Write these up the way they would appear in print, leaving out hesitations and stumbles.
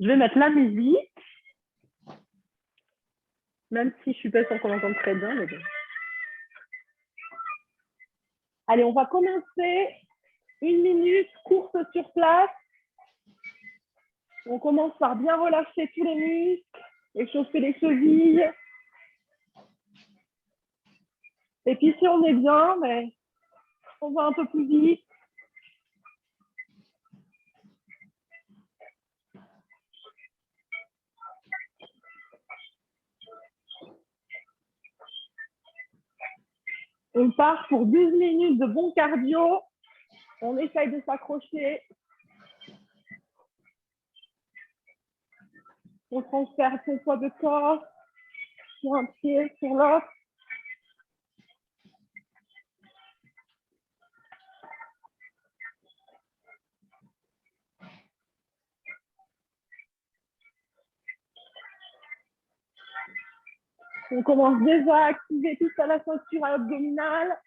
Je vais mettre la musique, même si je suis pas sûre qu'on entende très bien. Mais bon. Allez, on va commencer. 1 minute, course sur place. On commence par bien relâcher tous les muscles, échauffer les chevilles. Et puis si on est bien, mais on va un peu plus vite. On part pour 12 minutes de bon cardio. On essaye de s'accrocher. On transfère son poids de corps sur un pied, sur l'autre. On commence déjà à activer toute la ceinture abdominale.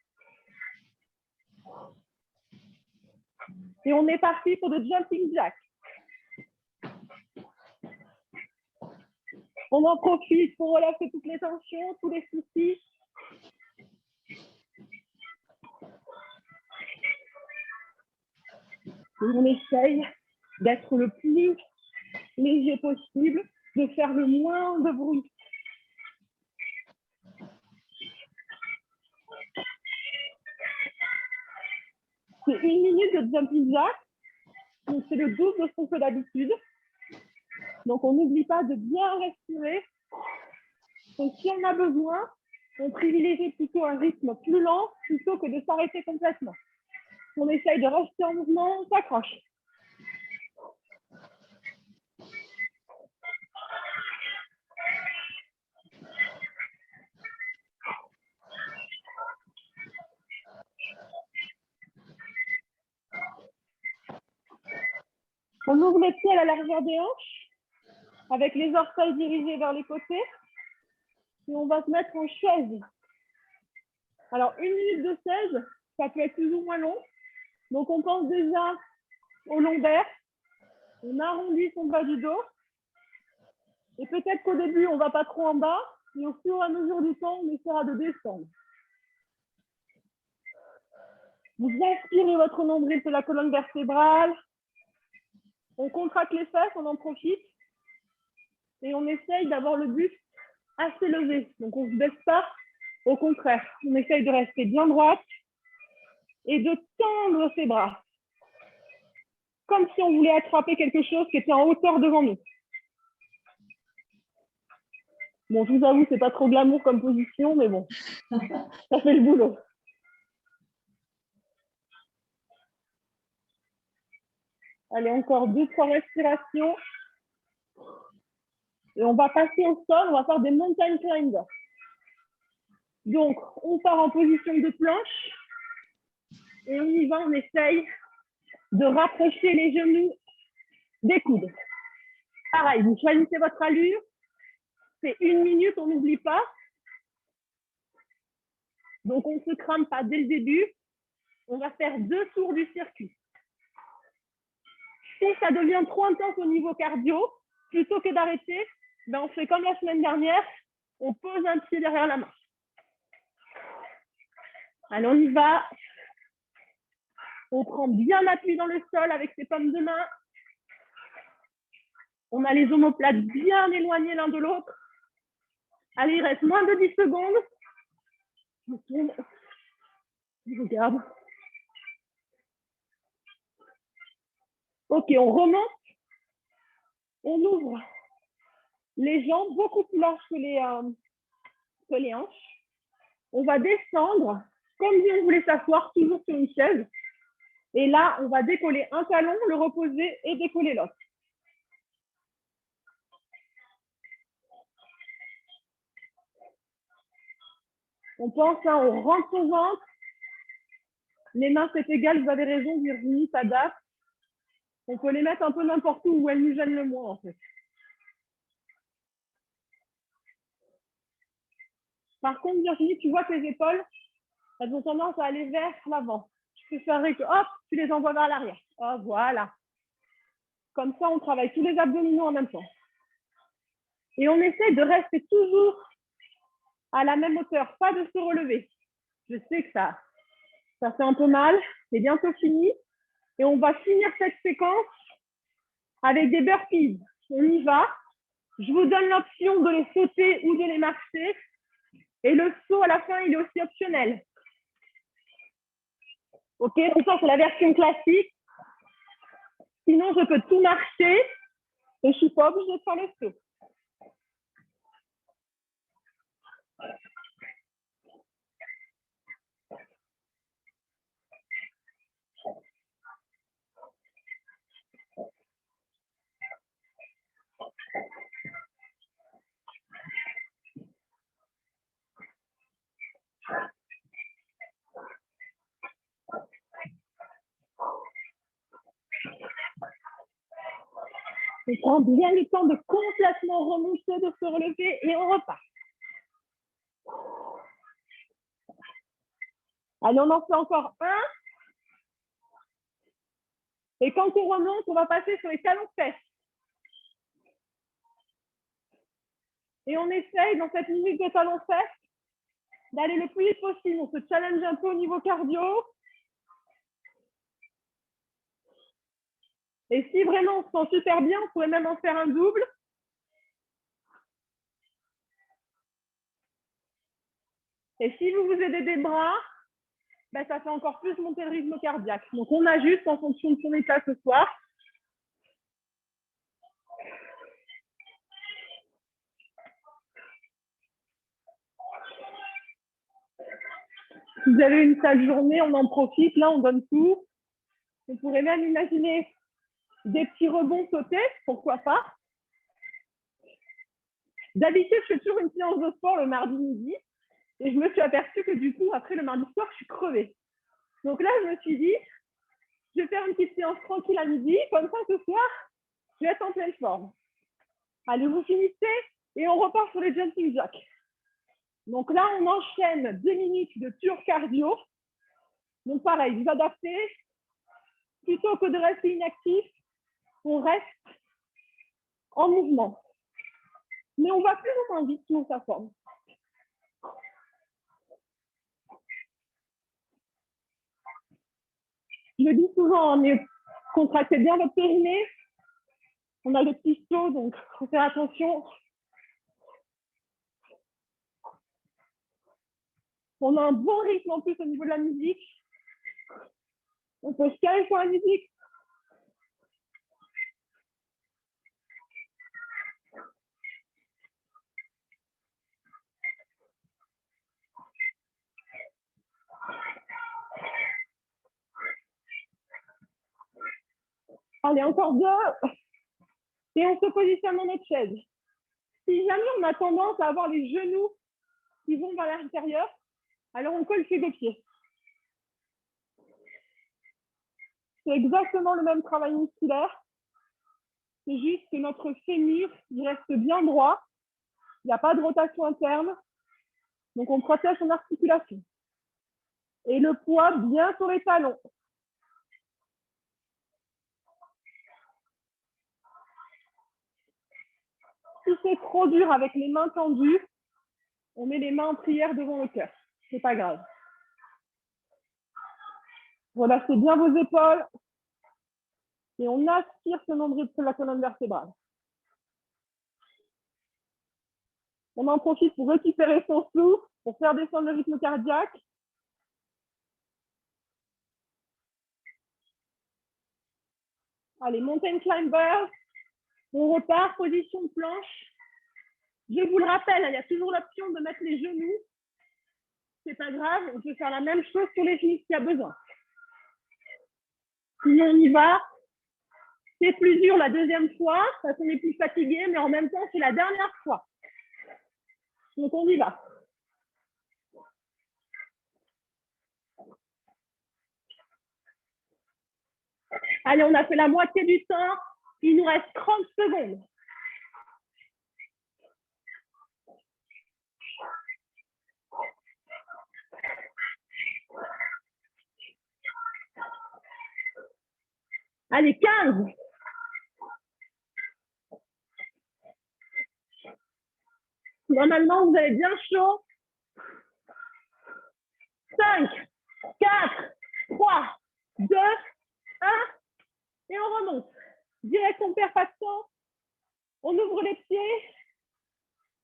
Et on est parti pour le jumping jack. On en profite pour relâcher toutes les tensions, tous les soucis. Et on essaye d'être le plus léger possible, de faire le moins de bruit. C'est 1 minute de jumping jack. Donc c'est le double de ce qu'on fait d'habitude. Donc on n'oublie pas de bien respirer. Donc si on a besoin, on privilégie plutôt un rythme plus lent plutôt que de s'arrêter complètement. On essaye de rester en mouvement, on s'accroche. On ouvre les pieds à la largeur des hanches, avec les orteils dirigés vers les côtés. Et on va se mettre en chaise. Alors, 1 minute de chaise, ça peut être plus ou moins long. Donc, on pense déjà au lombaire. On arrondit son bas du dos. Et peut-être qu'au début, on ne va pas trop en bas. Et au fur et à mesure du temps, on essaiera de descendre. Vous inspirez votre nombril sur la colonne vertébrale. On contracte les fesses, on en profite. Et on essaye d'avoir le buste assez levé. Donc, on ne se baisse pas. Au contraire, on essaye de rester bien droite et de tendre ses bras. Comme si on voulait attraper quelque chose qui était en hauteur devant nous. Bon, je vous avoue, c'est pas trop glamour comme position, mais bon, ça fait le boulot. Allez, encore 2-3 respirations. Et on va passer au sol, on va faire des mountain climbers. Donc, on part en position de planche. Et on y va, on essaye de rapprocher les genoux des coudes. Pareil, vous choisissez votre allure. C'est 1 minute, on n'oublie pas. Donc, on ne se crame pas dès le début. On va faire 2 tours du circuit. Si ça devient trop intense au niveau cardio, plutôt que d'arrêter, ben on fait comme la semaine dernière, on pose un pied derrière la main. Allez, on y va. On prend bien appui dans le sol avec ses paumes de main. On a les omoplates bien éloignés l'un de l'autre. Allez, il reste moins de 10 secondes. Je tourne. Je regarde. Ok, on remonte. On ouvre les jambes beaucoup plus larges que les hanches. On va descendre comme si on voulait s'asseoir toujours sur une chaise. Et là, on va décoller un talon, le reposer et décoller l'autre. On pense, hein, on rentre au ventre. Les mains, c'est égal, vous avez raison, Virginie s'adapte. On peut les mettre un peu n'importe où elles nous gênent le moins, en fait. Par contre, Virginie, tu vois que les épaules, elles ont tendance à aller vers l'avant. Je préférerais que, hop, tu les envoies vers l'arrière. Oh, voilà. Comme ça, on travaille tous les abdominaux en même temps. Et on essaie de rester toujours à la même hauteur, pas de se relever. Je sais que ça fait un peu mal, c'est bientôt fini. Et on va finir cette séquence avec des burpees. On y va. Je vous donne l'option de les sauter ou de les marcher. Et le saut à la fin, il est aussi optionnel. Ok, donc ça, c'est la version classique. Sinon, je peux tout marcher et je ne suis pas obligée de faire le saut. On prend bien le temps de complètement remonter, de se relever et on repart. Allez, on en fait encore un. Et quand on remonte, on va passer sur les talons de fesses. Et on essaye, dans cette minute de talons de fesses, d'aller le plus vite possible. On se challenge un peu au niveau cardio. Et si vraiment on se sent super bien, on pourrait même en faire un double. Et si vous vous aidez des bras, ben ça fait encore plus monter le rythme cardiaque. Donc on ajuste en fonction de son état ce soir. Si vous avez une sale journée, on en profite. Là, on donne tout. On pourrait même imaginer des petits rebonds sautés, pourquoi pas. D'habitude, je fais toujours une séance de sport le mardi midi. Et je me suis aperçue que du coup, après le mardi soir, je suis crevée. Donc là, je me suis dit, je vais faire une petite séance tranquille à midi. Comme ça, ce soir, je vais être en pleine forme. Allez, vous finissez et on repart sur les jumping jacks. Donc là, on enchaîne 2 minutes de pur cardio. Donc pareil, vous adaptez. Plutôt que de rester inactif, on reste en mouvement. Mais on va plus ou moins vite selon sa forme. Je dis souvent, mais contractez bien votre périnée. On a le petit saut, donc il faut faire attention. On a un bon rythme en plus au niveau de la musique. On peut se caler sur la musique. Allez, encore 2. Et on se positionne dans notre chaise. Si jamais on a tendance à avoir les genoux qui vont vers l'intérieur, alors on colle ses 2 pieds. C'est exactement le même travail musculaire. C'est juste que notre fémur, il reste bien droit. Il n'y a pas de rotation interne. Donc, on protège son articulation. Et le poids bien sur les talons. Si c'est trop dur avec les mains tendues, on met les mains en prière devant le cœur. C'est pas grave. Relâchez bien vos épaules. Et on aspire ce nombril sur la colonne vertébrale. On en profite pour récupérer son souffle, pour faire descendre le rythme cardiaque. Allez, mountain climber. On repart, position de planche. Je vous le rappelle, il y a toujours l'option de mettre les genoux. C'est pas grave, on peut faire la même chose sur les genoux s'il y a besoin. Sinon, on y va. C'est plus dur la deuxième fois, parce qu'on est plus fatigué, mais en même temps, c'est la dernière fois. Donc, on y va. Allez, on a fait la moitié du temps. Il nous reste 30 secondes. Allez, 15. Normalement, vous avez bien chaud. 5, 4, 3, 2, 1. Et on remonte. Direction perfection. On ouvre les pieds.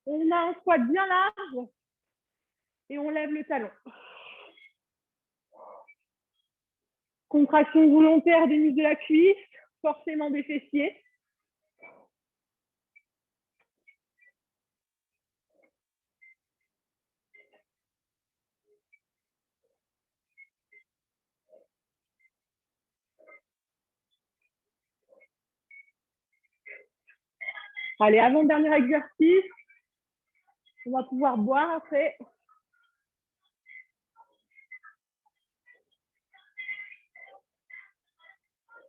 On a un squat bien large. Et on lève le talon. Contraction volontaire des muscles de la cuisse, forcément des fessiers. Allez, avant-dernier exercice. On va pouvoir boire après.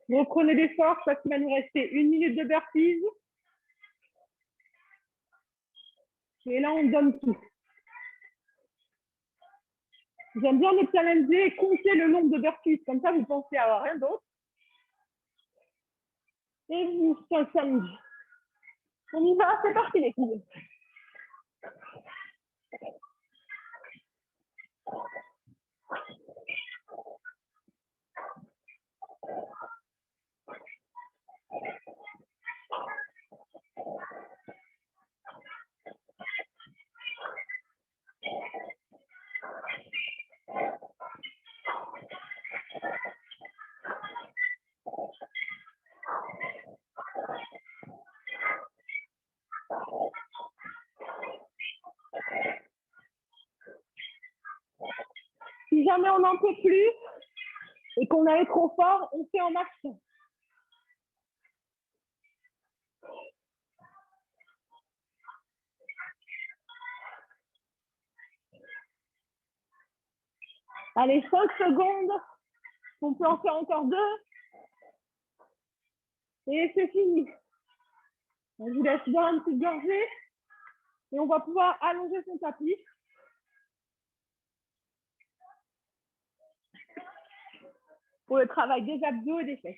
Reprenez des forces parce qu'il va nous rester 1 minute de burpees. Et là, on donne tout. J'aime bien me challenger et compter le nombre de burpees. Comme ça, vous pensez à rien d'autre. Et vous challengez. On y va, c'est parti les filles. Si jamais on n'en peut plus et qu'on est trop fort, on fait en marche. Allez, 5 secondes. On peut en faire encore 2. Et c'est fini. On vous laisse boire une petite gorgée. Et on va pouvoir allonger son tapis. Pour le travail des abdos et des fesses.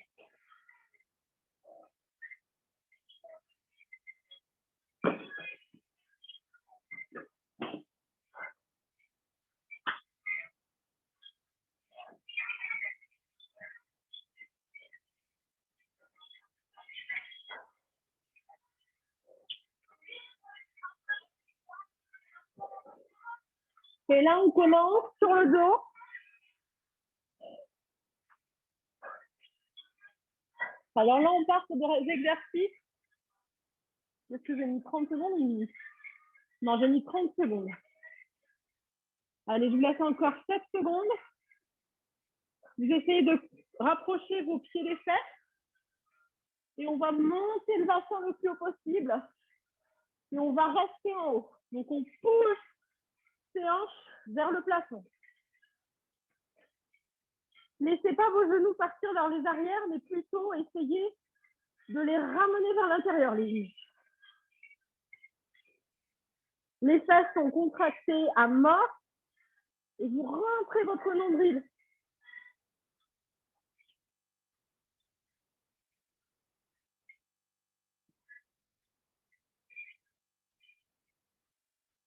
Et là, on commence sur le dos. Alors là, on part sur des exercices. Est-ce que j'ai mis 30 secondes ou une minute? Non, j'ai mis 30 secondes. Allez, je vous laisse encore 7 secondes. Vous essayez de rapprocher vos pieds des fesses. Et on va monter le bassin le plus haut possible. Et on va rester en haut. Donc, on pousse ses hanches vers le plafond. Laissez pas vos genoux partir vers les arrières, mais plutôt essayez de les ramener vers l'intérieur, les genoux. Les fesses sont contractées à mort et vous rentrez votre nombril.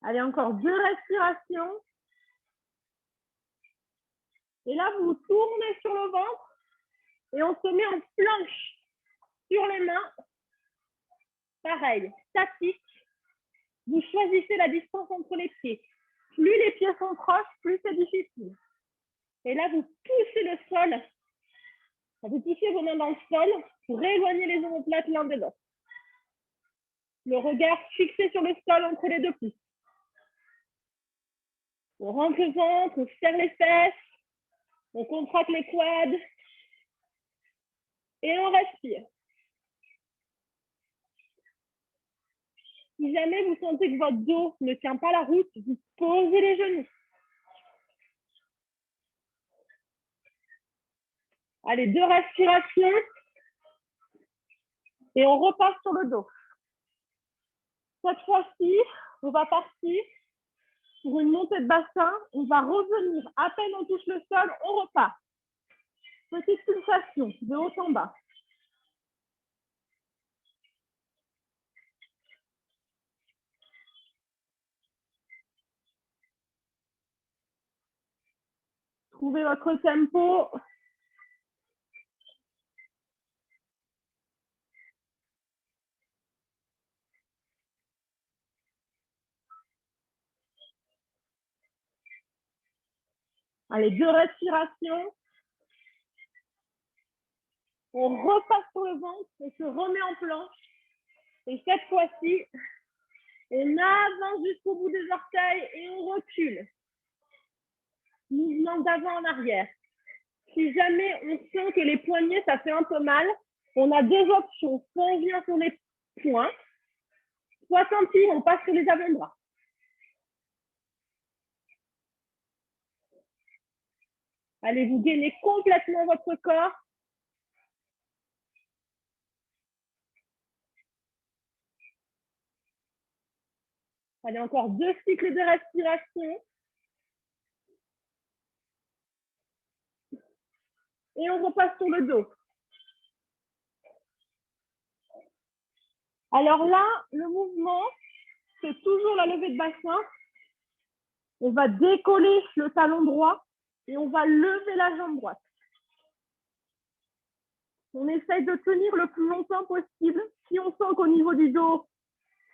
Allez, encore 2 respirations. Et là, vous tournez sur le ventre et on se met en planche sur les mains. Pareil, statique. Vous choisissez la distance entre les pieds. Plus les pieds sont proches, plus c'est difficile. Et là, vous poussez le sol. Vous poussez vos mains dans le sol pour éloigner les omoplates l'un de l'autre. Le regard fixé sur le sol entre les 2 pouces. On rentre le ventre, on serre les fesses, on contracte les quads et on respire. Si jamais vous sentez que votre dos ne tient pas la route, vous posez les genoux. Allez, 2 respirations et on repasse sur le dos. Cette fois-ci, on va partir sur une montée de bassin. On va revenir. À peine on touche le sol, on repart. Petite pulsation de haut en bas. Trouvez votre tempo. Allez, 2 respirations. On repasse sur le ventre, on se remet en planche. Et cette fois-ci, on avance jusqu'au bout des orteils et on recule. Mouvement d'avant en arrière. Si jamais on sent que les poignets, ça fait un peu mal, on a 2 options. Soit on vient sur les pointes, soit tant pis, on passe sur les avant-bras. Allez, vous gainez complètement votre corps. Allez, encore 2 cycles de respiration. Et on repasse sur le dos. Alors là, le mouvement, c'est toujours la levée de bassin. On va décoller le talon droit et on va lever la jambe droite. On essaye de tenir le plus longtemps possible. Si on sent qu'au niveau du dos,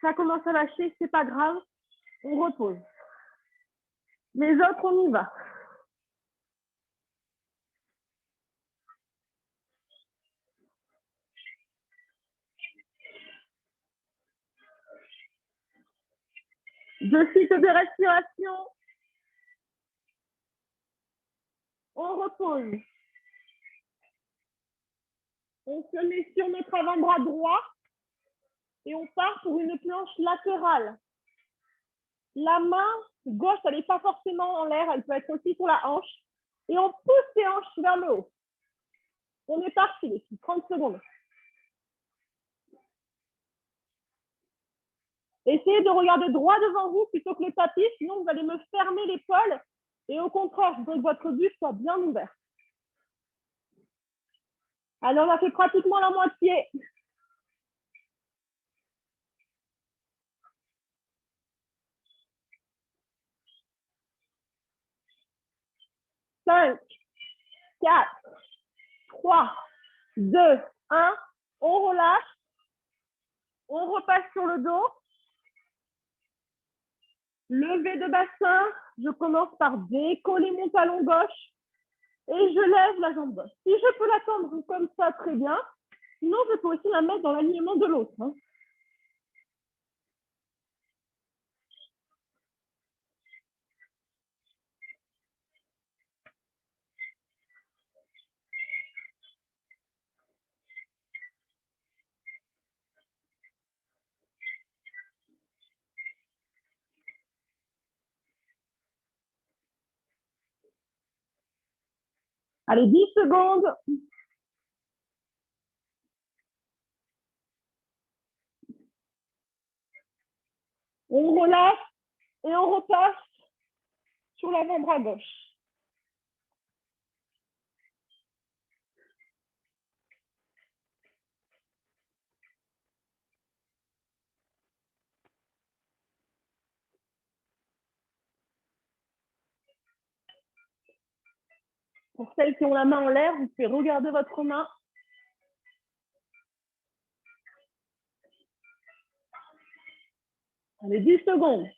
ça commence à lâcher, c'est pas grave. On repose. Les autres, on y va. Deux cycles de respiration. On repose. On se met sur notre avant-bras droit et on part pour une planche latérale. La main gauche, elle n'est pas forcément en l'air, elle peut être aussi sur la hanche. Et on pousse les hanches vers le haut. On est parti, les filles, 30 secondes. Essayez de regarder droit devant vous plutôt que le tapis, sinon vous allez me fermer l'épaule. Et au contraire, je voudrais que votre buste soit bien ouvert. Alors, on a fait pratiquement la moitié. 5, 4, 3, 2, 1. On relâche. On repasse sur le dos. Levée de bassin. Je commence par décoller mon talon gauche. Et je lève la jambe gauche. Si je peux la tendre comme ça, très bien. Sinon, je peux aussi la mettre dans l'alignement de l'autre. Allez, 10 secondes. On relâche et on repasse sur l'avant-bras gauche. Pour celles qui ont la main en l'air, vous pouvez regarder votre main. Allez, 10 secondes.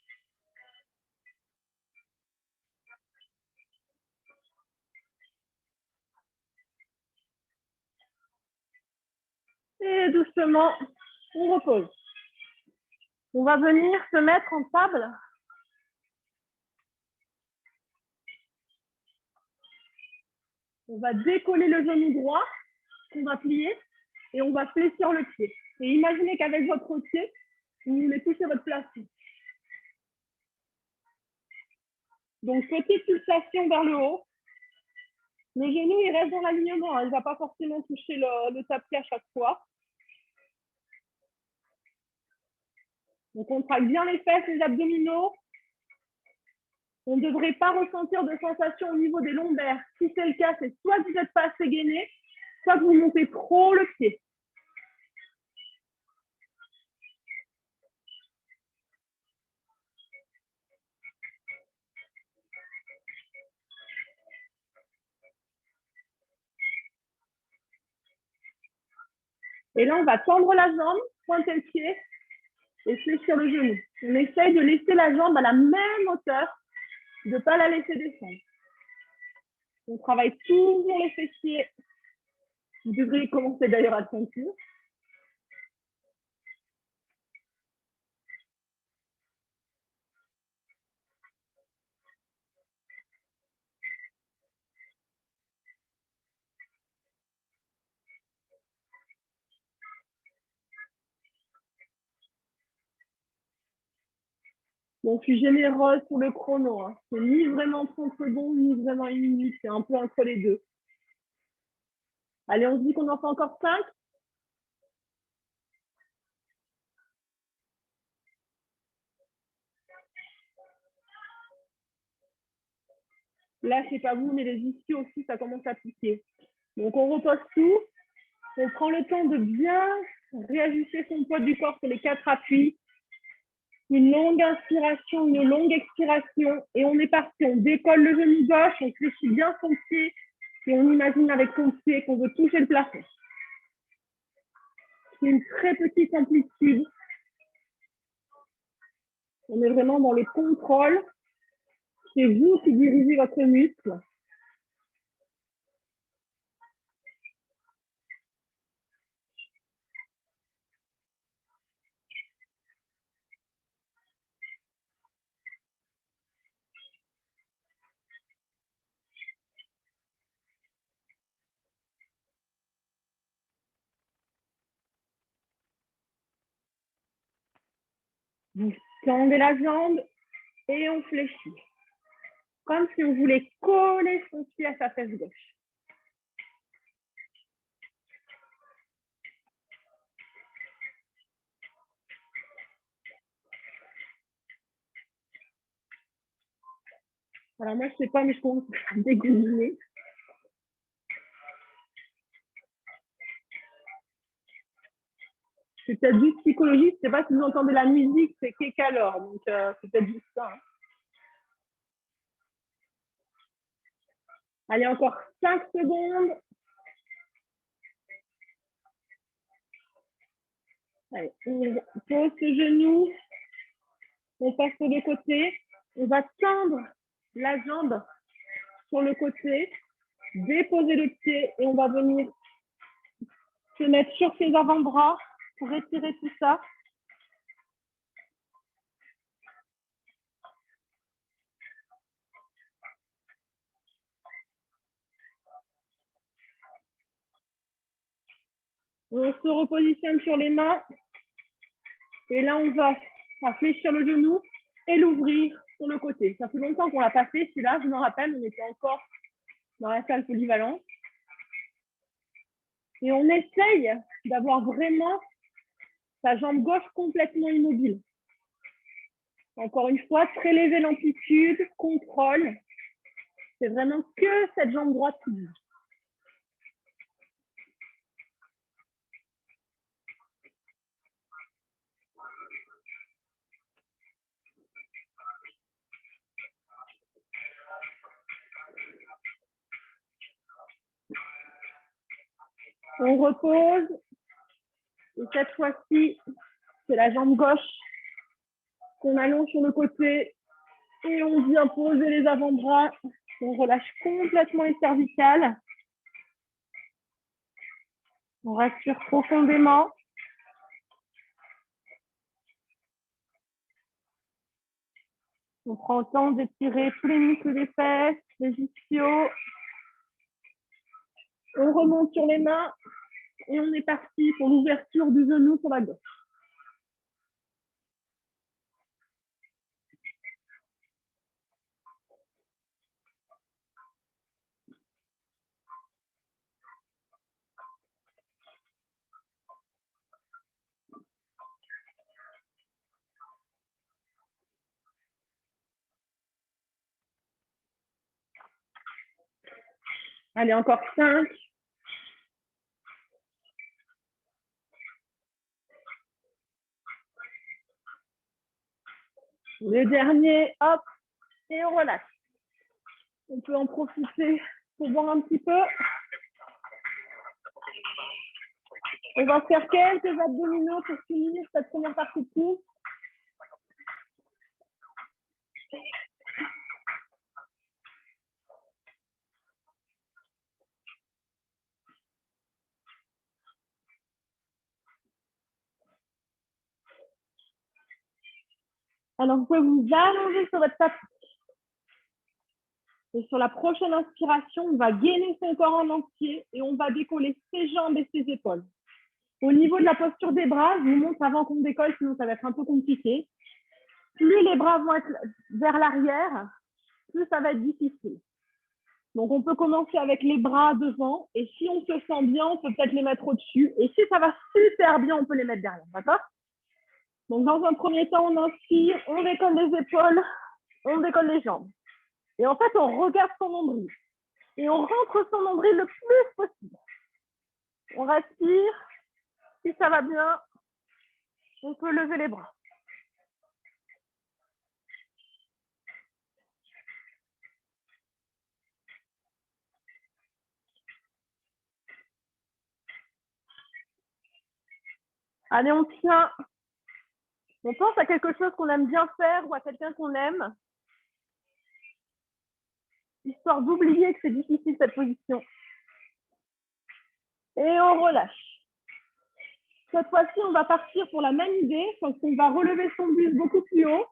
Et doucement, on repose. On va venir se mettre en table. On va décoller le genou droit, qu'on va plier, et on va fléchir le pied. Et imaginez qu'avec votre pied, vous voulez toucher votre plafond. Donc, petite pulsation vers le haut. Le genou, il reste dans l'alignement. Il ne va pas forcément toucher le tapis à chaque fois. Donc, on contracte bien les fesses, les abdominaux. On ne devrait pas ressentir de sensation au niveau des lombaires. Si c'est le cas, c'est soit que vous n'êtes pas assez gainé, soit que vous montez trop le pied. Et là, on va tendre la jambe, pointer le pied et fléchir le genou. On essaye de laisser la jambe à la même hauteur, de ne pas la laisser descendre. On travaille toujours les fessiers. Vous devriez commencer d'ailleurs à ceinture. Bon, je suis généreuse sur le chrono. Hein. C'est ni vraiment 30 secondes, ni vraiment 1 minute. C'est un peu entre les deux. Allez, on se dit qu'on en fait encore 5. Là, je sais pas vous, mais les ischios aussi, ça commence à piquer. Donc, on repose tout. On prend le temps de bien réajuster son poids du corps sur les 4 appuis. Une longue inspiration, une longue expiration. Et on est parti. On décolle le genou gauche, on fléchit bien son pied. Et on imagine avec son pied qu'on veut toucher le plafond. C'est une très petite amplitude. On est vraiment dans le contrôle. C'est vous qui dirigez votre muscle. Vous tendez la jambe et on fléchit. Comme si on voulait coller son pied à sa fesse gauche. Alors moi, je sais pas, mais je commence à dégouliner. C'est peut-être juste psychologique. Je sais pas si vous entendez la musique, c'est Kekalor. Donc, c'est peut-être juste ça. Hein. Allez, encore 5 secondes. Allez, on pose ce genou. On passe sur le côté. On va tendre la jambe sur le côté. Déposer le pied et on va venir se mettre sur ses avant-bras pour retirer tout ça. On se repositionne sur les mains. Et là, on va fléchir le genou et l'ouvrir sur le côté. Ça fait longtemps qu'on l'a pas fait, celui-là, je me rappelle, on était encore dans la salle polyvalente. Et on essaye d'avoir vraiment sa jambe gauche complètement immobile. Encore une fois, très léger l'amplitude, contrôle. C'est vraiment que cette jambe droite qui bouge. On repose. Et cette fois-ci, c'est la jambe gauche qu'on allonge sur le côté. Et on vient poser les avant-bras. On relâche complètement les cervicales. On respire profondément. On prend le temps d'étirer tous les muscles des fesses, les ischios. On remonte sur les mains et on est parti pour l'ouverture du genou sur la gauche. Allez, encore 5. Le dernier, hop, et on relâche. On peut en profiter pour boire un petit peu. On va faire quelques abdominaux pour finir cette première partie de cours. Alors, vous pouvez vous allonger sur votre tapis. Et sur la prochaine inspiration, on va gainer son corps en entier et on va décoller ses jambes et ses épaules. Au niveau de la posture des bras, je vous montre avant qu'on décolle, sinon ça va être un peu compliqué. Plus les bras vont être vers l'arrière, plus ça va être difficile. Donc, on peut commencer avec les bras devant et si on se sent bien, on peut peut-être les mettre au-dessus. Et si ça va super bien, on peut les mettre derrière, d'accord? Donc, dans un premier temps, on inspire, on décolle les épaules, on décolle les jambes. Et en fait, on regarde son nombril. Et on rentre son nombril le plus possible. On respire. Si ça va bien, on peut lever les bras. Allez, on tient. On pense à quelque chose qu'on aime bien faire ou à quelqu'un qu'on aime. Histoire d'oublier que c'est difficile cette position. Et on relâche. Cette fois-ci, on va partir pour la même idée, sauf qu'on va relever son buste beaucoup plus haut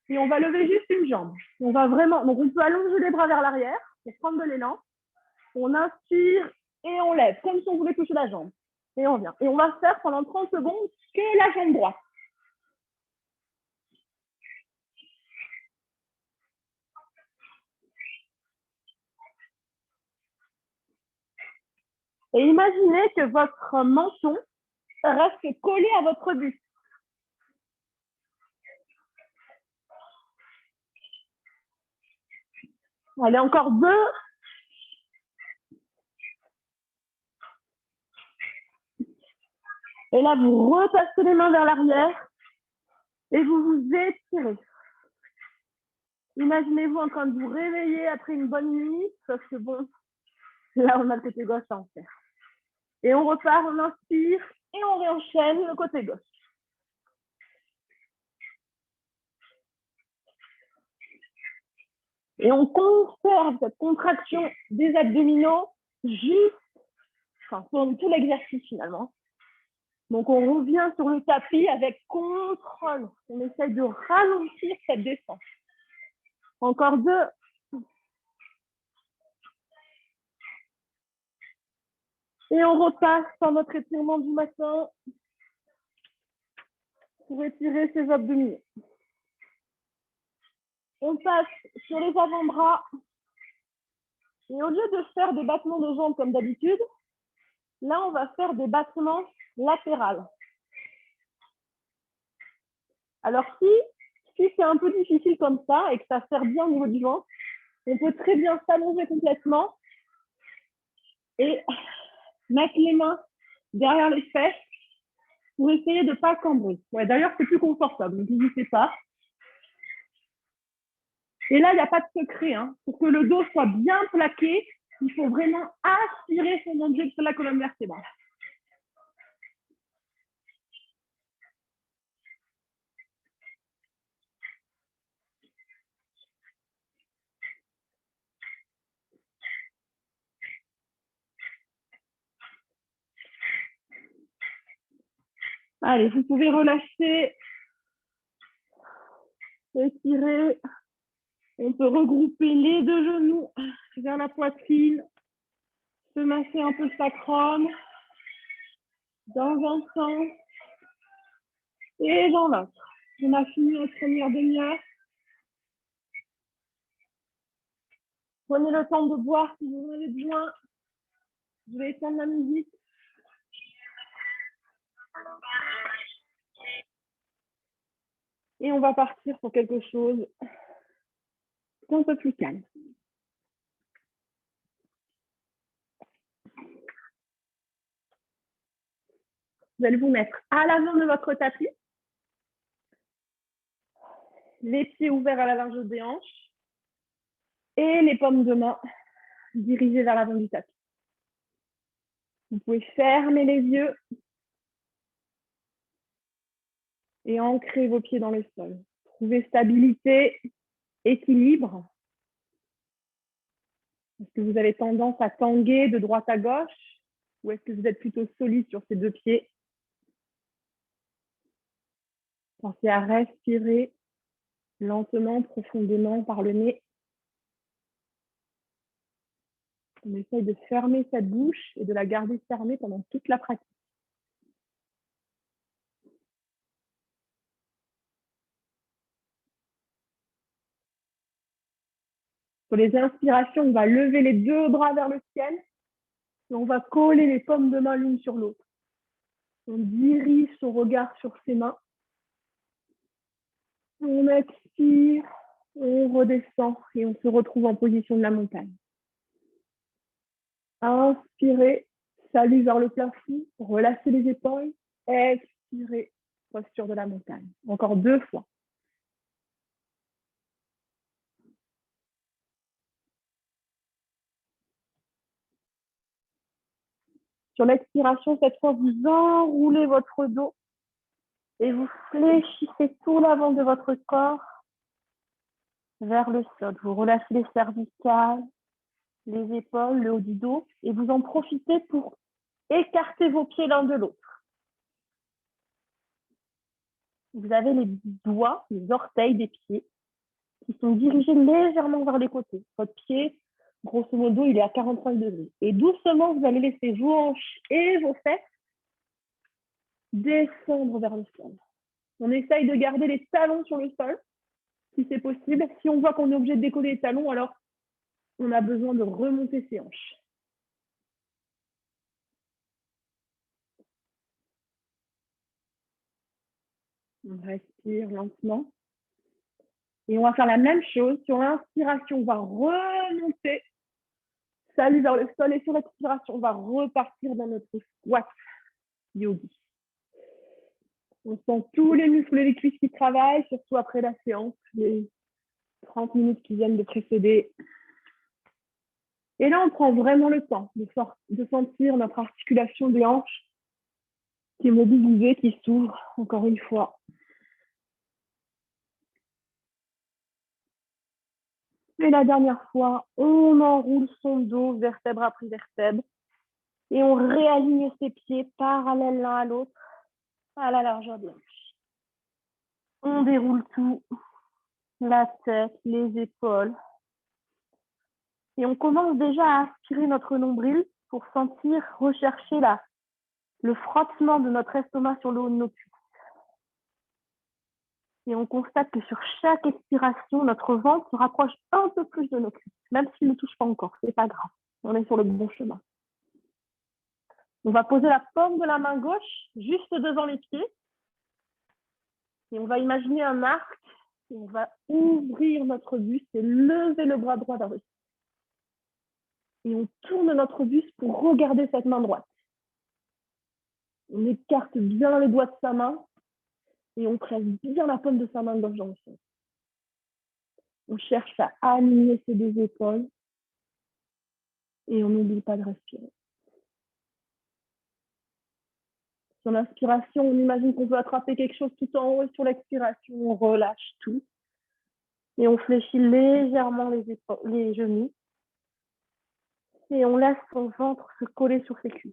et on va lever juste une jambe. On va vraiment, donc on peut allonger les bras vers l'arrière pour prendre de l'élan. On inspire et on lève, comme si on voulait toucher la jambe. Et on vient. Et on va faire pendant 30 secondes que la jambe droite. Et imaginez que votre menton reste collé à votre buste. Allez, encore 2. Et là, vous repassez les mains vers l'arrière et vous vous étirez. Imaginez-vous en train de vous réveiller après une bonne nuit, sauf que bon, là, on a le côté gauche à en faire. Et on repart, on inspire et on réenchaîne le côté gauche. Et on conserve cette contraction des abdominaux pendant tout l'exercice finalement. Donc, on revient sur le tapis avec contrôle. On essaye de ralentir cette descente. Encore 2. Et on repasse par notre étirement du matin pour étirer ses abdominaux. On passe sur les avant-bras. Et au lieu de faire des battements de jambes comme d'habitude, là, on va faire des battements latéraux. Alors, si c'est un peu difficile comme ça et que ça sert bien au niveau du ventre, on peut très bien s'allonger complètement et mettre les mains derrière les fesses pour essayer de ne pas cambrer. Ouais, d'ailleurs, c'est plus confortable, donc n'hésitez pas. Et là, il n'y a pas de secret. Pour que le dos soit bien plaqué, il faut vraiment aspirer son nombril sur la colonne vertébrale. Allez, vous pouvez relâcher, étirer. On peut regrouper les deux genoux vers la poitrine, se masser un peu le sacrum dans un sens et dans l'autre. On a fini notre première demi-heure. Prenez le temps de boire si vous en avez besoin. Je vais éteindre la musique. Et on va partir pour quelque chose d'un peu plus calme. Vous allez vous mettre à l'avant de votre tapis, les pieds ouverts à la largeur des hanches et les paumes de main dirigées vers l'avant du tapis. Vous pouvez fermer les yeux Et ancrez vos pieds dans le sol. Trouvez stabilité, équilibre. Est-ce que vous avez tendance à tanguer de droite à gauche ou est-ce que vous êtes plutôt solide sur ces deux pieds? Pensez à respirer lentement, profondément par le nez. On essaye de fermer cette bouche et de la garder fermée pendant toute la pratique. Sur les inspirations, on va lever les deux bras vers le ciel et on va coller les paumes de main l'une sur l'autre. On dirige son regard sur ses mains. On expire, on redescend et on se retrouve en position de la montagne. Inspirez, salut vers le plafond, relâchez les épaules. Expirez, posture de la montagne. Encore 2 fois. Sur l'expiration, cette fois, vous enroulez votre dos et vous fléchissez tout l'avant de votre corps vers le sol. Vous relâchez les cervicales, les épaules, le haut du dos et vous en profitez pour écarter vos pieds l'un de l'autre. Vous avez les doigts, les orteils des pieds qui sont dirigés légèrement vers les côtés. Votre pied, grosso modo, il est à 45 degrés. Et doucement, vous allez laisser vos hanches et vos fesses descendre vers le sol. On essaye de garder les talons sur le sol, si c'est possible. Si on voit qu'on est obligé de décoller les talons, alors on a besoin de remonter ses hanches. On respire lentement. Et on va faire la même chose. Sur l'inspiration, on va remonter. Salut vers le sol. Et sur l'expiration, on va repartir dans notre squat yogi. On sent tous les muscles et les cuisses qui travaillent, surtout après la séance, les 30 minutes qui viennent de précéder. Et là, on prend vraiment le temps de sentir notre articulation des hanches qui est mobilisée, qui s'ouvre, encore une fois. Et la dernière fois, on enroule son dos, vertèbre après vertèbre, et on réaligne ses pieds parallèles l'un à l'autre, à la largeur des hanches. On déroule tout, la tête, les épaules. Et on commence déjà à aspirer notre nombril pour sentir, rechercher le frottement de notre estomac sur le haut de nos cuisses. Et on constate que sur chaque expiration, notre ventre se rapproche un peu plus de nos cuisses, même s'il ne touche pas encore, c'est pas grave. On est sur le bon chemin. On va poser la paume de la main gauche juste devant les pieds. Et on va imaginer un arc. Et on va ouvrir notre buste et lever le bras droit vers le ciel. Et on tourne notre buste pour regarder cette main droite. On écarte bien les doigts de sa main et on presse bien la paume de sa main gauche dans le sol. On cherche à aligner ses deux épaules et on n'oublie pas de respirer. Sur l'inspiration, on imagine qu'on veut attraper quelque chose tout en haut et sur l'expiration, on relâche tout. Et on fléchit légèrement les genoux. Et on laisse son ventre se coller sur ses cuisses.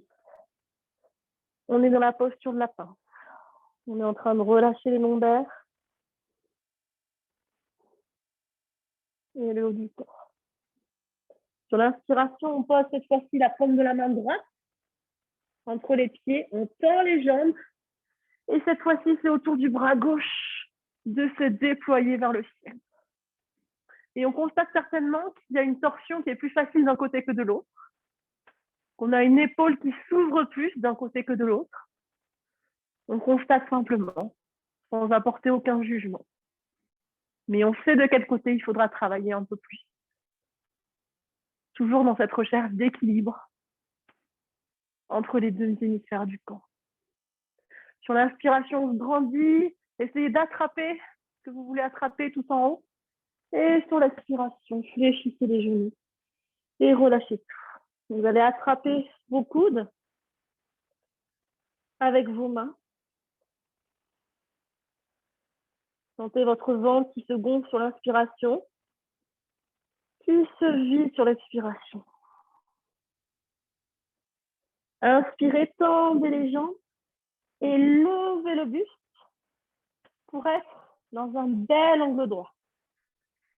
On est dans la posture de la pince. On est en train de relâcher les lombaires et le haut du corps. Sur l'inspiration, on pose cette fois-ci la paume de la main droite entre les pieds. On tend les jambes. Et cette fois-ci, c'est au tour du bras gauche de se déployer vers le ciel. Et on constate certainement qu'il y a une torsion qui est plus facile d'un côté que de l'autre. Qu'on a une épaule qui s'ouvre plus d'un côté que de l'autre. On constate simplement, sans apporter aucun jugement. Mais on sait de quel côté il faudra travailler un peu plus. Toujours dans cette recherche d'équilibre entre les deux hémisphères du corps. Sur l'inspiration, on grandit, essayez d'attraper ce que vous voulez attraper tout en haut. Et sur l'expiration, fléchissez les genoux et relâchez tout. Vous allez attraper vos coudes avec vos mains. Sentez votre ventre qui se gonfle sur l'inspiration, qui se vide sur l'expiration. Inspirez, tendez les jambes et levez le buste pour être dans un bel angle droit.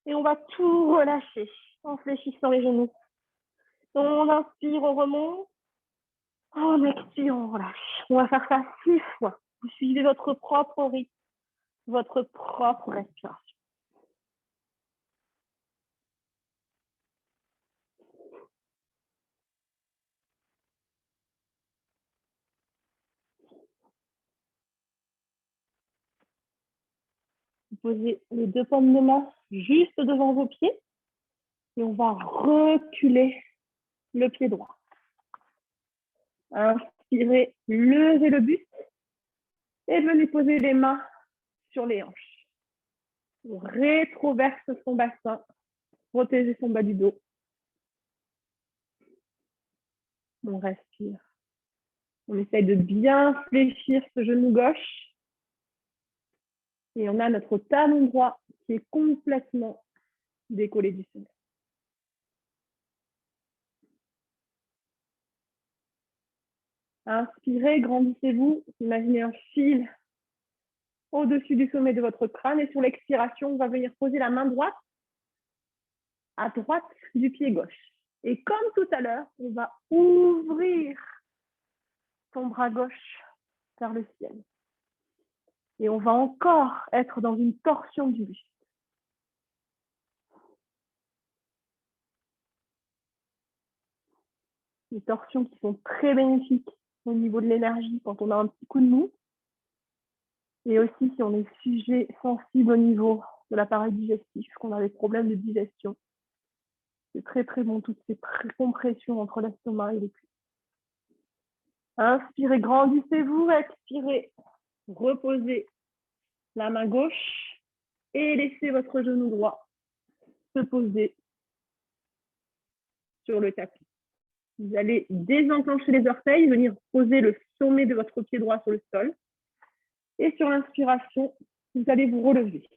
Et on va tout relâcher en fléchissant les genoux. On inspire, on remonte. On expire, on relâche. On va faire ça 6 fois. Vous suivez votre propre rythme, votre propre respiration. Vous posez les 2 paumes de main juste devant vos pieds et on va reculer le pied droit. Inspirez, levez le buste et venez poser les mains sur les hanches. On rétroverse son bassin, protéger son bas du dos. On respire. On essaye de bien fléchir ce genou gauche. Et on a notre talon droit qui est complètement décollé du sol. Inspirez, grandissez-vous. Imaginez un fil au-dessus du sommet de votre crâne. Et sur l'expiration, on va venir poser la main droite à droite du pied gauche. Et comme tout à l'heure, on va ouvrir son bras gauche vers le ciel. Et on va encore être dans une torsion du buste. Des torsions qui sont très bénéfiques au niveau de l'énergie quand on a un petit coup de mou. Et aussi si on est sujet sensible au niveau de l'appareil digestif, qu'on a des problèmes de digestion. C'est très très bon, toutes ces compressions entre l'estomac et les cuisses. Inspirez, grandissez-vous, expirez, reposez la main gauche et laissez votre genou droit se poser sur le tapis. Vous allez désenclencher les orteils, venir poser le sommet de votre pied droit sur le sol. Et sur l'inspiration, vous allez vous relever.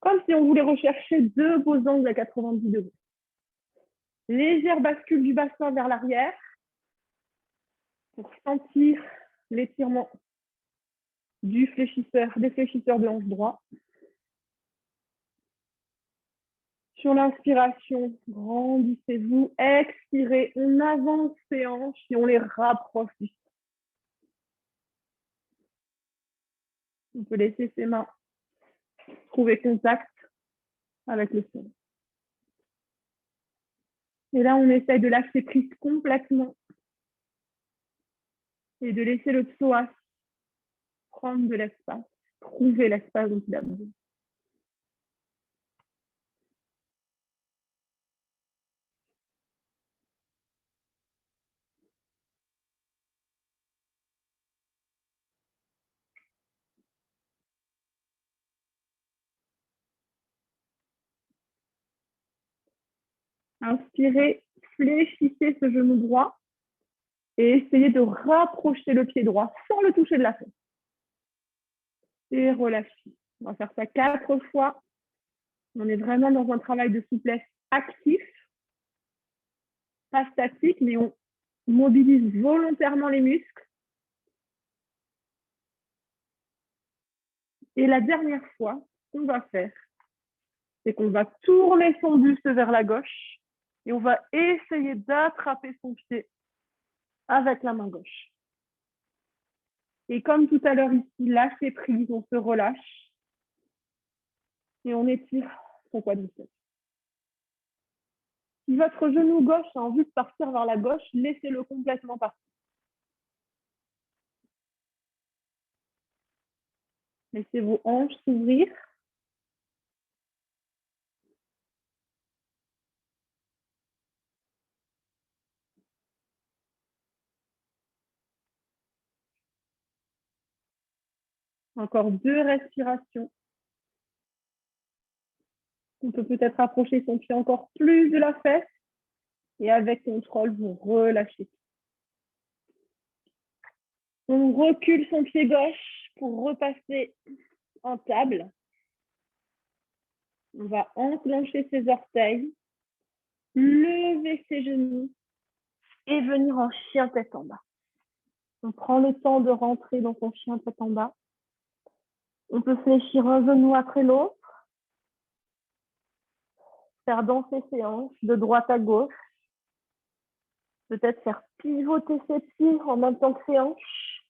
Comme si on voulait rechercher 2 beaux angles à 90 degrés. Légère bascule du bassin vers l'arrière pour sentir l'étirement des fléchisseurs de hanche droit. Sur l'inspiration, grandissez-vous, expirez, on avance ses hanches et on les rapproche du sol. On peut laisser ses mains trouver contact avec le sol. Et là, on essaye de lâcher prise complètement et de laisser le psoas prendre de l'espace, trouver l'espace dont il a besoin. Inspirez, fléchissez ce genou droit et essayez de rapprocher le pied droit sans le toucher de la fesse. Et relâchez. On va faire ça 4 fois. On est vraiment dans un travail de souplesse actif, pas statique, mais on mobilise volontairement les muscles. Et la dernière fois, ce qu'on va faire, c'est qu'on va tourner son buste vers la gauche et on va essayer d'attraper son pied avec la main gauche. Et comme tout à l'heure ici, lâchez prise, on se relâche et on étire son quadriceps. Si votre genou gauche a envie de partir vers la gauche, laissez-le complètement partir. Laissez vos hanches s'ouvrir. Encore 2 respirations. On peut peut-être approcher son pied encore plus de la fesse et avec contrôle, vous relâchez. On recule son pied gauche pour repasser en table. On va enclencher ses orteils, lever ses genoux et venir en chien tête en bas. On prend le temps de rentrer dans son chien tête en bas. On peut fléchir un genou après l'autre, faire danser ses hanches de droite à gauche, peut-être faire pivoter ses pieds en même temps que ses hanches.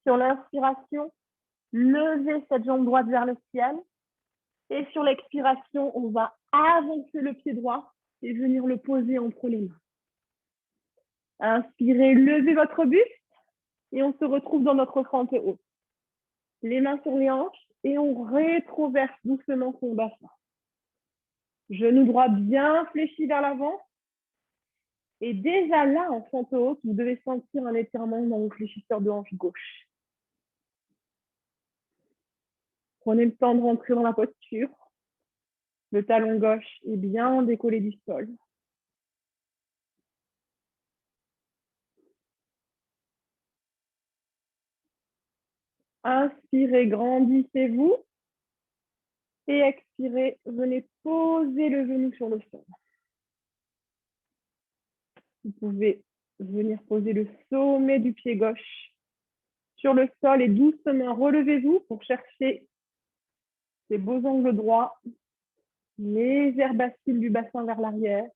Sur l'inspiration, lever cette jambe droite vers le ciel. Et sur l'expiration, on va avancer le pied droit et venir le poser entre les mains. Inspirez, levez votre buste et on se retrouve dans notre fente haute. Les mains sur les hanches et on rétroverse doucement son bassin. Genou droit bien fléchi vers l'avant. Et déjà là, en fente haute, vous devez sentir un étirement dans vos fléchisseurs de hanche gauche. Prenez le temps de rentrer dans la posture. Le talon gauche est bien décollé du sol. Inspirez, grandissez-vous. Et expirez, venez poser le genou sur le sol. Vous pouvez venir poser le sommet du pied gauche sur le sol et doucement relevez-vous pour chercher ces beaux angles droits, légère bascule du bassin vers l'arrière.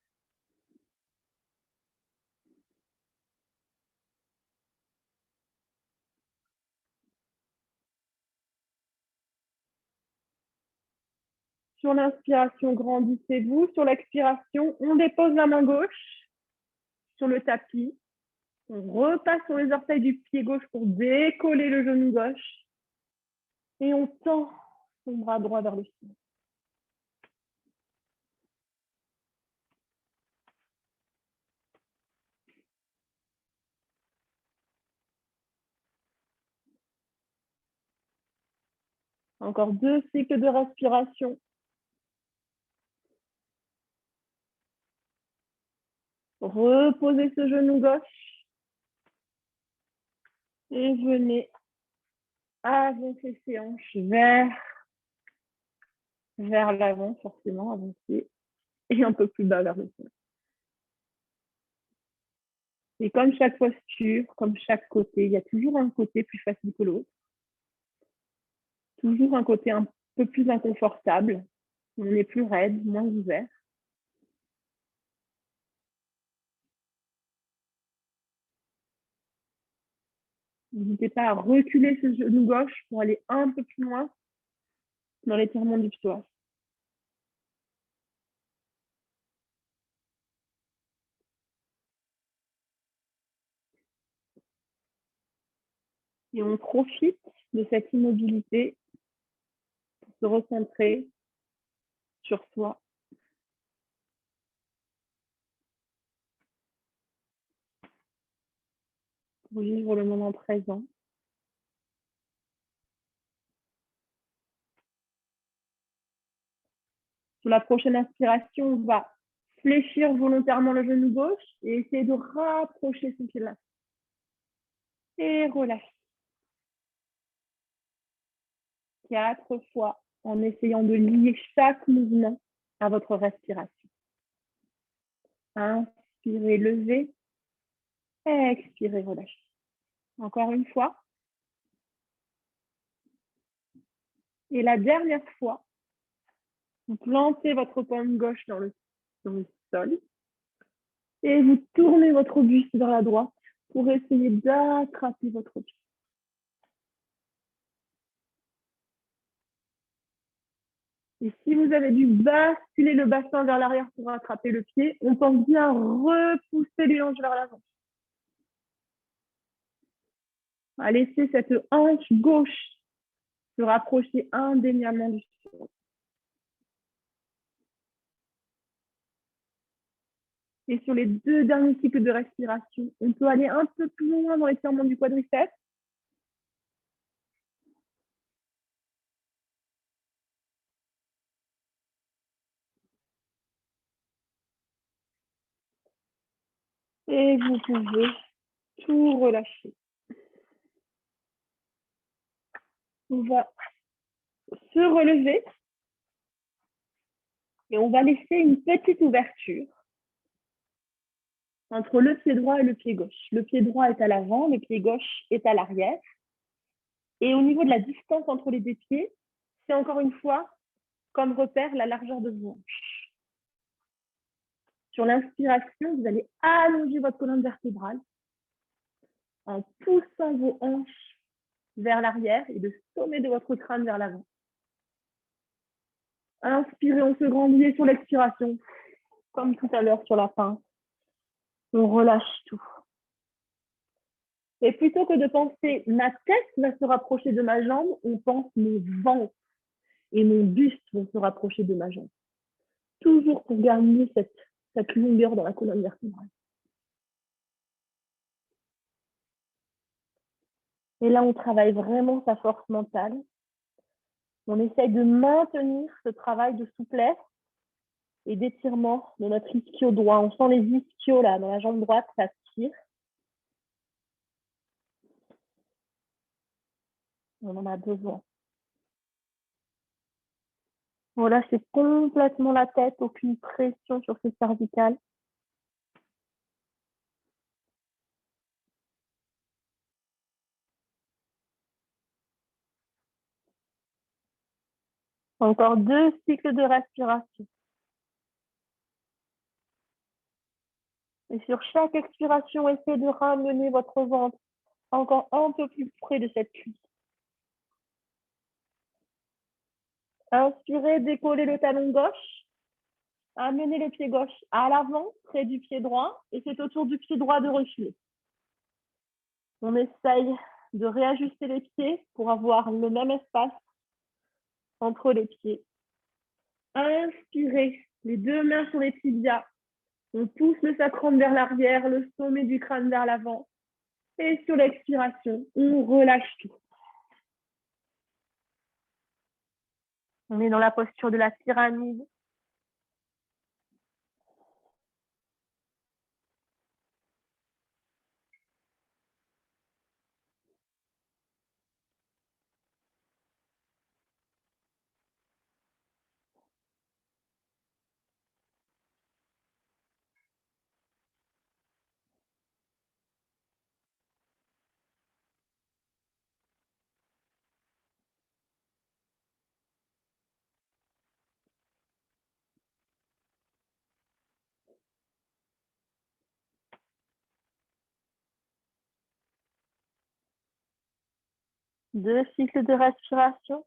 Sur l'inspiration, grandissez-vous. Sur l'expiration, on dépose la main gauche sur le tapis. On repasse sur les orteils du pied gauche pour décoller le genou gauche. Et on tend son bras droit vers le ciel. Encore 2 cycles de respiration. Reposez ce genou gauche. Et venez avancer ses hanches vers l'avant, forcément, avancer. Et un peu plus bas vers le sol. Et comme chaque posture, comme chaque côté, il y a toujours un côté plus facile que l'autre. Toujours un côté un peu plus inconfortable. On est plus raide, moins ouvert. N'hésitez pas à reculer ce genou gauche pour aller un peu plus loin dans l'étirement du psoas. Et on profite de cette immobilité pour se recentrer sur soi. Pour vivre le moment présent. Sur la prochaine inspiration, on va fléchir volontairement le genou gauche et essayer de rapprocher son pied de la terre. Et relâcher. 4 fois en essayant de lier chaque mouvement à votre respiration. Inspirez, levez. Expirez, relâchez. Encore une fois. Et la dernière fois, vous plantez votre paume gauche dans le sol et vous tournez votre buste vers la droite pour essayer d'attraper votre pied. Et si vous avez dû basculer le bassin vers l'arrière pour attraper le pied, on pense bien repousser les hanches vers l'avant. À laisser cette hanche gauche se rapprocher indéniablement du sol. Et sur les 2 derniers cycles de respiration, on peut aller un peu plus loin dans l'étirement du quadriceps. Et vous pouvez tout relâcher. On va se relever et on va laisser une petite ouverture entre le pied droit et le pied gauche. Le pied droit est à l'avant, le pied gauche est à l'arrière. Et au niveau de la distance entre les deux pieds, c'est encore une fois, comme repère, la largeur de vos hanches. Sur l'inspiration, vous allez allonger votre colonne vertébrale en poussant vos hanches vers l'arrière et le sommet de votre crâne vers l'avant. Inspirez, on se grandit sur l'expiration, comme tout à l'heure sur la pince. On relâche tout. Et plutôt que de penser ma tête va se rapprocher de ma jambe, on pense mon ventre et mon buste vont se rapprocher de ma jambe. Toujours pour garder cette longueur dans la colonne vertébrale. Et là, on travaille vraiment sa force mentale. On essaye de maintenir ce travail de souplesse et d'étirement de notre ischio droit. On sent les ischios là, dans la jambe droite, ça tire. On en a besoin. Relâchez complètement la tête, aucune pression sur ces cervicales. Encore 2 cycles de respiration. Et sur chaque expiration, essayez de ramener votre ventre encore un peu plus près de cette cuisse. Inspirez, décollez le talon gauche. Amenez le pied gauche à l'avant, près du pied droit. Et c'est au tour du pied droit de reculer. On essaye de réajuster les pieds pour avoir le même espace entre les pieds. Inspirez, les 2 mains sur les tibias. On pousse le sacrum vers l'arrière, le sommet du crâne vers l'avant. Et sur l'expiration, on relâche tout. On est dans la posture de la pyramide. Deux cycles de respiration.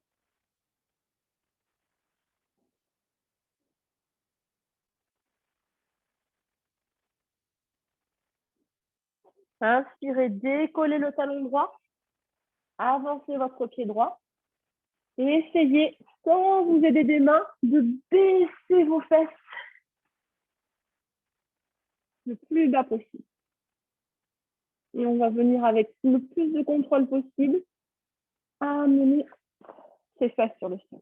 Inspirez, décollez le talon droit. Avancez votre pied droit. Et essayez, sans vous aider des mains, de baisser vos fesses le plus bas possible. Et on va venir avec le plus de contrôle possible amener ses fesses sur le sol.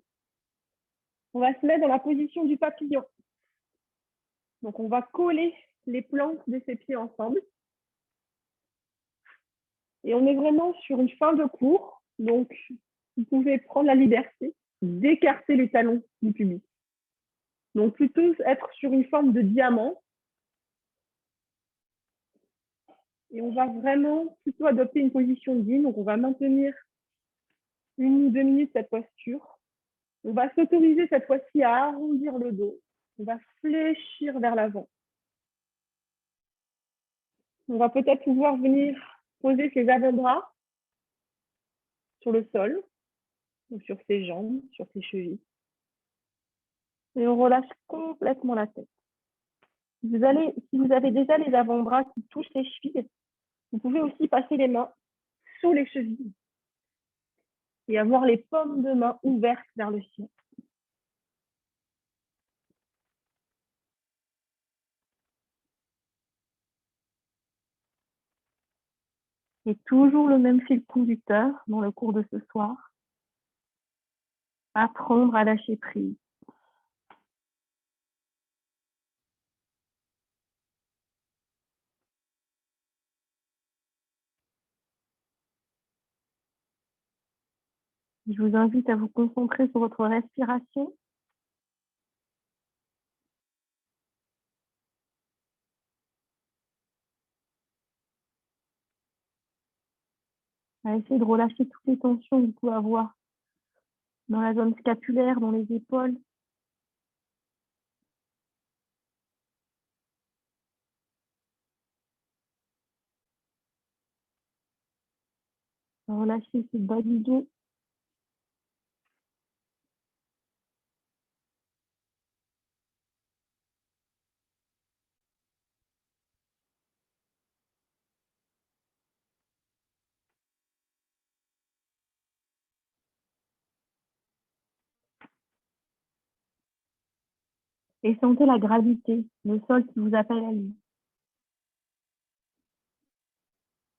On va se mettre dans la position du papillon. Donc, on va coller les plantes de ses pieds ensemble. Et on est vraiment sur une fin de cours. Donc, vous pouvez prendre la liberté d'écarter les talons du pubis. Donc, plutôt être sur une forme de diamant. Et on va vraiment plutôt adopter une position digne. Donc, on va maintenir 1 ou 2 minutes cette posture. On va s'autoriser cette fois-ci à arrondir le dos. On va fléchir vers l'avant. On va peut-être pouvoir venir poser ses avant-bras sur le sol, ou sur ses jambes, sur ses chevilles. Et on relâche complètement la tête. Si vous avez déjà les avant-bras qui touchent les chevilles, vous pouvez aussi passer les mains sur les chevilles et avoir les paumes de main ouvertes vers le ciel. Et toujours le même fil conducteur dans le cours de ce soir. Apprendre à lâcher prise. Je vous invite à vous concentrer sur votre respiration. À essayer de relâcher toutes les tensions que vous pouvez avoir dans la zone scapulaire, dans les épaules. Relâchez ce bas du dos. Et sentez la gravité, le sol qui vous appelle à lui.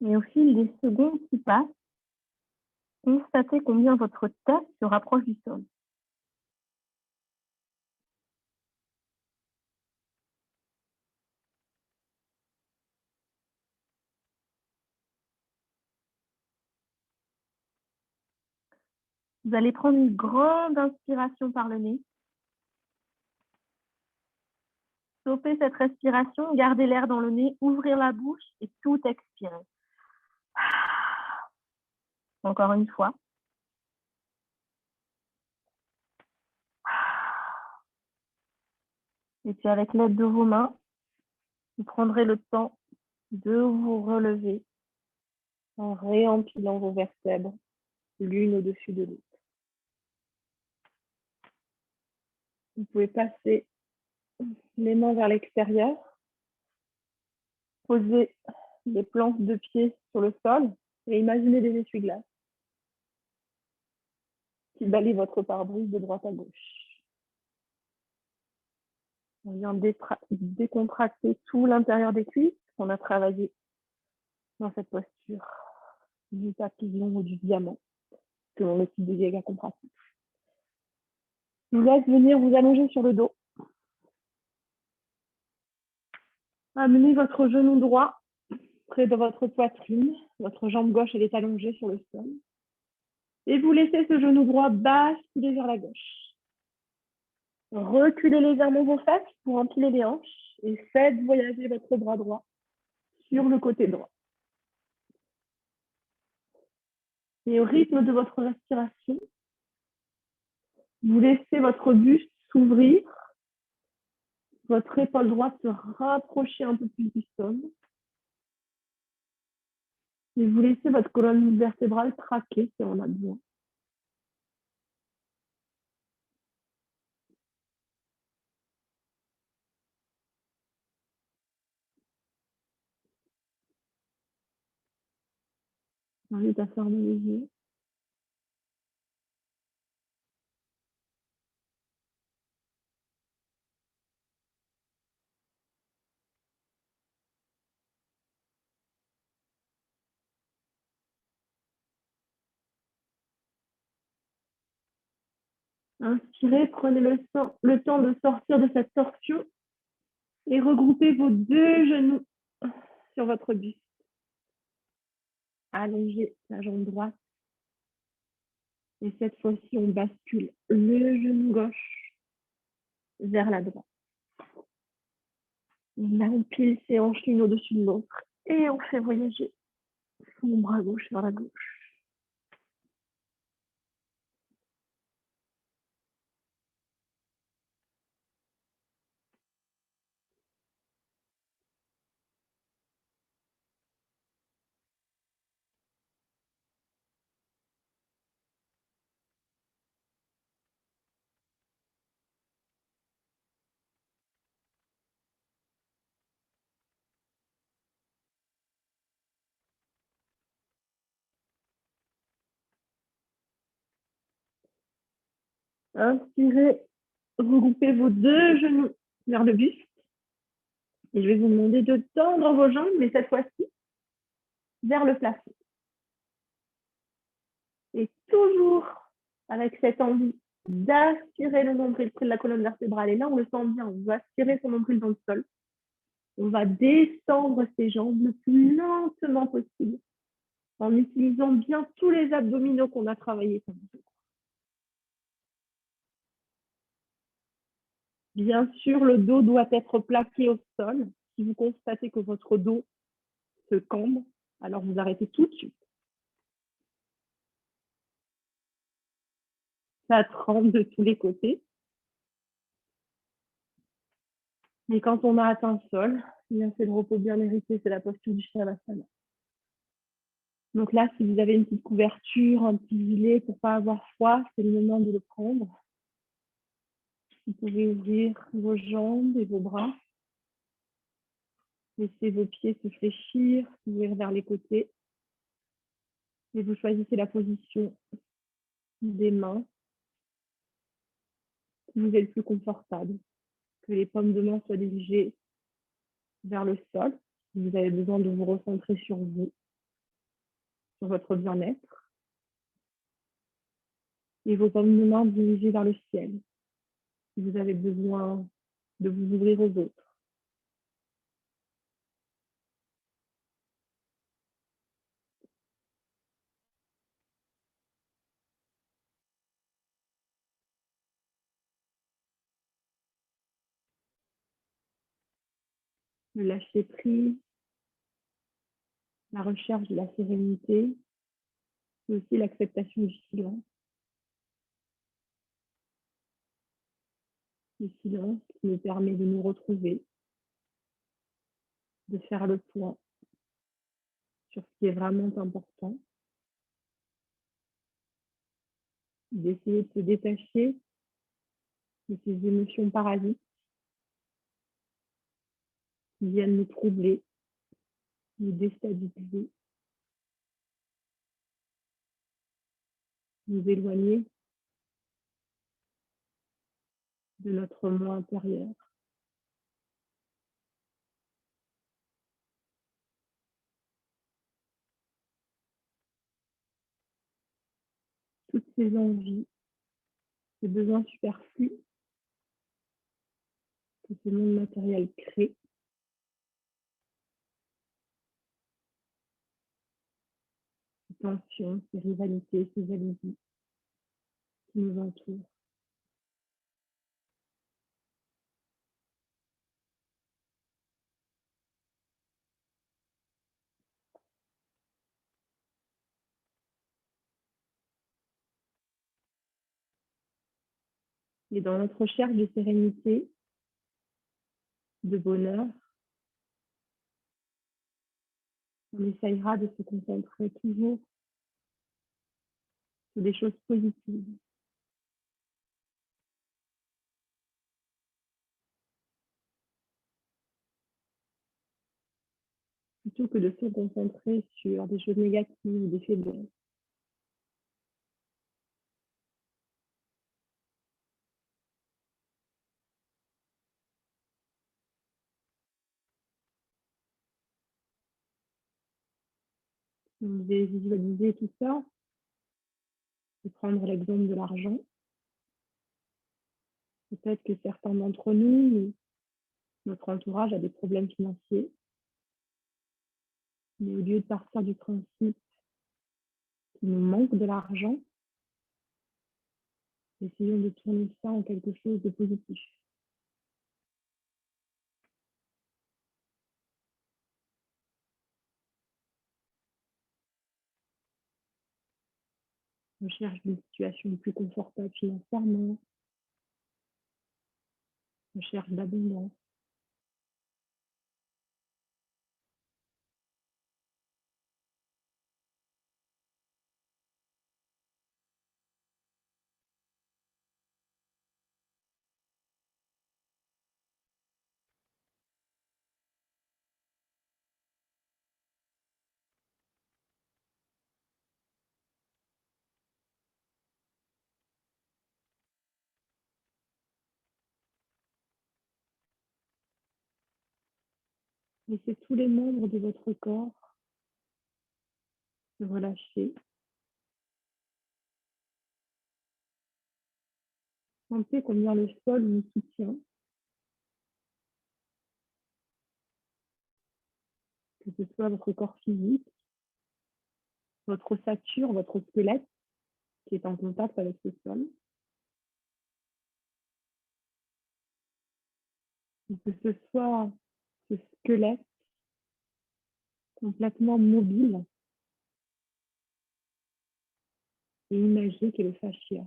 Et au fil des secondes qui passent, constatez combien votre tête se rapproche du sol. Vous allez prendre une grande inspiration par le nez. Stoppez cette respiration, gardez l'air dans le nez, ouvrez la bouche et tout expirez. Encore une fois. Et puis avec l'aide de vos mains, vous prendrez le temps de vous relever en réempilant vos vertèbres l'une au-dessus de l'autre. Vous pouvez passer les mains vers l'extérieur, poser les plantes de pied sur le sol et imaginez des essuie-glaces qui balayent votre pare-brise de droite à gauche. On vient décontracter tout l'intérieur des cuisses. On a travaillé dans cette posture du papillon ou du diamant, selon le type de yoga qu'on pratique. Je vous laisse venir vous allonger sur le dos. Amenez votre genou droit près de votre poitrine. Votre jambe gauche, elle est allongée sur le sol. Et vous laissez ce genou droit basculer vers la gauche. Reculez légèrement vos fesses pour empiler les hanches et faites voyager votre bras droit sur le côté droit. Et au rythme de votre respiration, vous laissez votre buste s'ouvrir, votre épaule droite se rapprocher un peu plus du sol. Et vous laissez votre colonne vertébrale craquer si on a besoin. J'invite à fermer les yeux. Inspirez, prenez le temps de sortir de cette torsion et regroupez vos deux genoux sur votre buste. Allongez la jambe droite. Et cette fois-ci, on bascule le genou gauche vers la droite. On empile ses hanches l'une au-dessus de l'autre et on fait voyager son bras gauche vers la gauche. Inspirez, regroupez vos deux genoux vers le buste. Et je vais vous demander de tendre vos jambes, mais cette fois-ci, vers le plafond. Et toujours avec cette envie d'aspirer le nombril près de la colonne vertébrale. Et là, on le sent bien, on va aspirer son nombril dans le sol. On va descendre ses jambes le plus lentement possible en utilisant bien tous les abdominaux qu'on a travaillés. Bien sûr, le dos doit être plaqué au sol. Si vous constatez que votre dos se cambre, alors vous arrêtez tout de suite. Ça tremble de tous les côtés. Et quand on a atteint le sol, c'est le repos bien mérité, c'est la posture du Shavasana. Donc là, si vous avez une petite couverture, un petit gilet pour ne pas avoir froid, c'est le moment de le prendre. Vous pouvez ouvrir vos jambes et vos bras. Laissez vos pieds se fléchir, s'ouvrir vers les côtés. Et vous choisissez la position des mains qui vous est le plus confortable. Que les paumes de main soient dirigées vers le sol. Si vous avez besoin de vous recentrer sur vous, sur votre bien-être. Et vos paumes de main dirigées vers le ciel. Si vous avez besoin de vous ouvrir aux autres. Le lâcher prise, la recherche de la sérénité, et aussi l'acceptation du silence. Le silence qui nous permet de nous retrouver, de faire le point sur ce qui est vraiment important, d'essayer de se détacher de ces émotions parasites qui viennent nous troubler, nous déstabiliser, nous éloigner de notre moi intérieur. Toutes ces envies, ces besoins superflus que ce monde matériel crée, ces tensions, ces rivalités, ces jalousies qui nous entourent. Et dans notre recherche de sérénité, de bonheur, on essayera de se concentrer toujours sur des choses positives. Plutôt que de se concentrer sur des choses négatives ou des faiblesses. Vous devez visualiser tout ça et prendre l'exemple de l'argent. Peut-être que certains d'entre nous, notre entourage a des problèmes financiers. Mais au lieu de partir du principe qu'il nous manque de l'argent, essayons de tourner ça en quelque chose de positif. On cherche une situation plus confortable financièrement. On cherche l'abondance. Laissez tous les membres de votre corps se relâcher. Sentez combien le sol nous soutient. Que ce soit votre corps physique, votre ossature, votre squelette qui est en contact avec ce sol. Que ce soit ce squelette complètement mobile et imagé qu'est le fascia.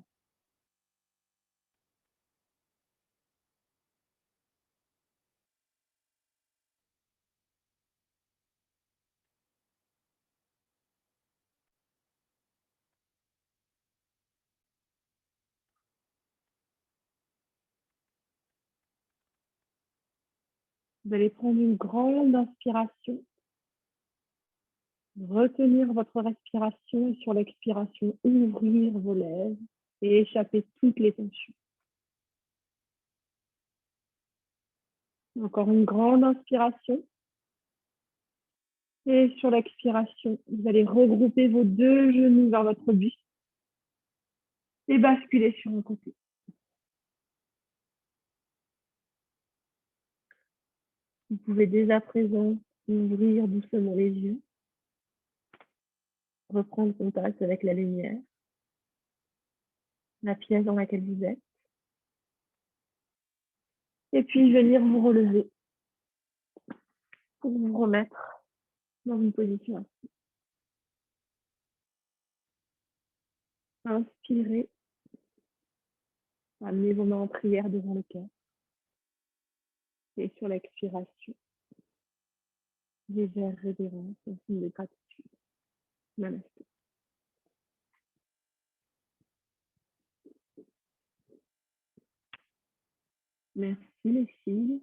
Vous allez prendre une grande inspiration, retenir votre respiration et sur l'expiration, ouvrir vos lèvres et échapper toutes les tensions. Encore une grande inspiration. Et sur l'expiration, vous allez regrouper vos deux genoux vers votre buste et basculer sur un côté. Vous pouvez dès à présent ouvrir doucement les yeux, reprendre contact avec la lumière, la pièce dans laquelle vous êtes, et puis venir vous relever pour vous remettre dans une position assise. Inspirez, amenez vos mains en prière devant le cœur, et sur l'expiration, légère révérence, un signe de gratitude. Namasté. Merci les filles.